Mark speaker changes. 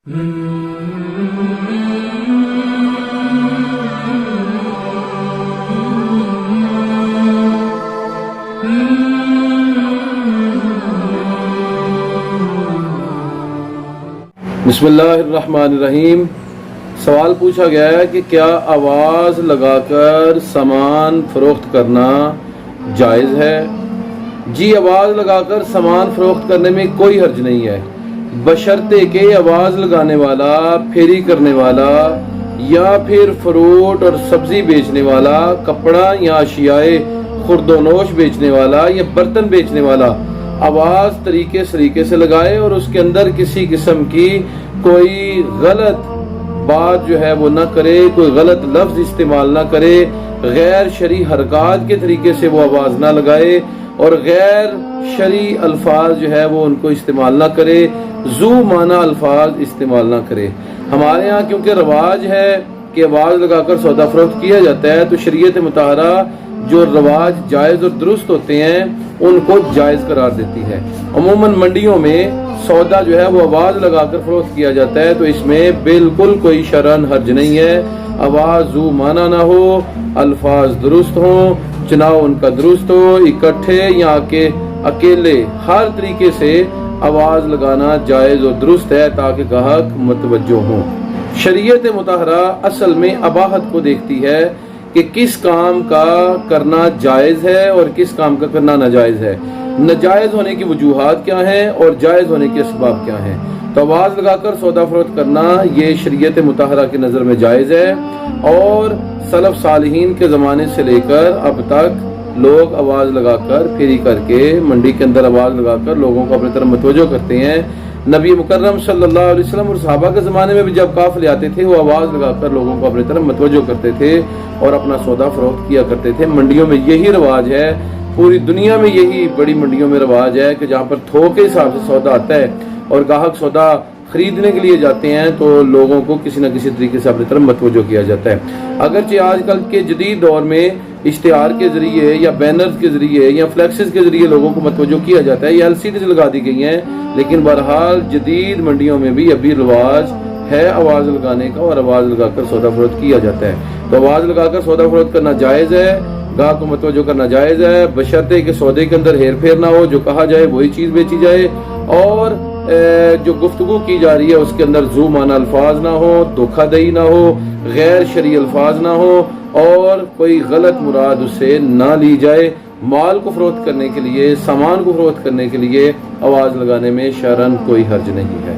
Speaker 1: بسم اللہ الرحمن الرحیم۔ سوال پوچھا گیا ہے کہ کیا آواز لگا کر سامان فروخت کرنا جائز ہے؟ جی، آواز لگا کر سامان فروخت کرنے میں کوئی حرج نہیں ہے، بشرطے کہ آواز لگانے والا، پھیری کرنے والا یا پھر فروٹ اور سبزی بیچنے والا، کپڑا یا اشیاء خرد و نوش بیچنے والا یا برتن بیچنے والا آواز طریقے سلیقے سے لگائے اور اس کے اندر کسی قسم کی کوئی غلط بات جو ہے وہ نہ کرے، کوئی غلط لفظ استعمال نہ کرے، غیر شرعی حرکات کے طریقے سے وہ آواز نہ لگائے اور غیر شرعی الفاظ جو ہے وہ ان کو استعمال نہ کرے، ذو معنی الفاظ استعمال نہ کرے۔ ہمارے ہاں کیونکہ رواج ہے کہ آواز لگا کر سودا فروخت کیا جاتا ہے، تو شریعت مطہرہ جو رواج جائز اور درست ہوتے ہیں ان کو جائز قرار دیتی ہے۔ عموماً منڈیوں میں سودا جو ہے وہ آواز لگا کر فروخت کیا جاتا ہے، تو اس میں بالکل کوئی شرعاً حرج نہیں ہے۔ آواز ذو معنی نہ ہو، الفاظ درست ہوں، چناؤ ان کا درست ہو، اکٹھے یا کہ اکیلے، ہر طریقے سے آواز لگانا جائز اور درست ہے تاکہ گاہک متوجہ ہوں۔ شریعت مطہرہ اصل میں اباحت کو دیکھتی ہے کہ کس کام کا کرنا جائز ہے اور کس کام کا کرنا ناجائز ہے، ناجائز ہونے کی وجوہات کیا ہیں اور جائز ہونے کے اسباب کیا ہیں۔ تو آواز لگا کر سودا فروخت کرنا یہ شریعت مطہرہ کی نظر میں جائز ہے، اور سلف صالحین کے زمانے سے لے کر اب تک لوگ آواز لگا کر پھیری کر کے منڈی کے اندر آواز لگا کر لوگوں کو اپنی طرف متوجہ کرتے ہیں۔ نبی مکرم صلی اللہ علیہ وسلم اور صحابہ کے زمانے میں بھی جب قافلے آتے تھے وہ آواز لگا کر لوگوں کو اپنی طرف متوجہ کرتے تھے اور اپنا سودا فروخت کیا کرتے تھے۔ منڈیوں میں یہی رواج ہے، پوری دنیا میں یہی بڑی منڈیوں میں رواج ہے کہ جہاں پر تھوک کے حساب سے سودا آتا ہے اور گاہک سودا خریدنے کے لیے جاتے ہیں تو لوگوں کو کسی نہ کسی طریقے سے اپنی طرف متوجہ کیا جاتا ہے۔ اگرچہ آج کل کے جدید دور میں اشتہار کے ذریعے یا بینرز کے ذریعے یا فلیکسز کے ذریعے لوگوں کو متوجہ کیا جاتا ہے، یا LCDs لگا دی گئی ہیں، لیکن بہرحال جدید منڈیوں میں بھی ابھی رواج ہے آواز لگانے کا اور آواز لگا کر سودا فروخت کیا جاتا ہے۔ تو آواز لگا کر سودا فروخت کرنا جائز ہے، گاہک کو متوجہ کرنا جائز ہے، بشرطے کہ سودے کے اندر ہیر پھیر نہ ہو، جو کہا جائے وہی چیز بیچی جائے، اور جو گفتگو کی جا رہی ہے اس کے اندر ذو معنی الفاظ نہ ہو، دھوکہ دہی نہ ہو، غیر شرعی الفاظ نہ ہو، اور کوئی غلط مراد اس سے نہ لی جائے۔ مال کو فروخت کرنے کے لیے، سامان کو فروخت کرنے کے لیے آواز لگانے میں شرعاً کوئی حرج نہیں ہے۔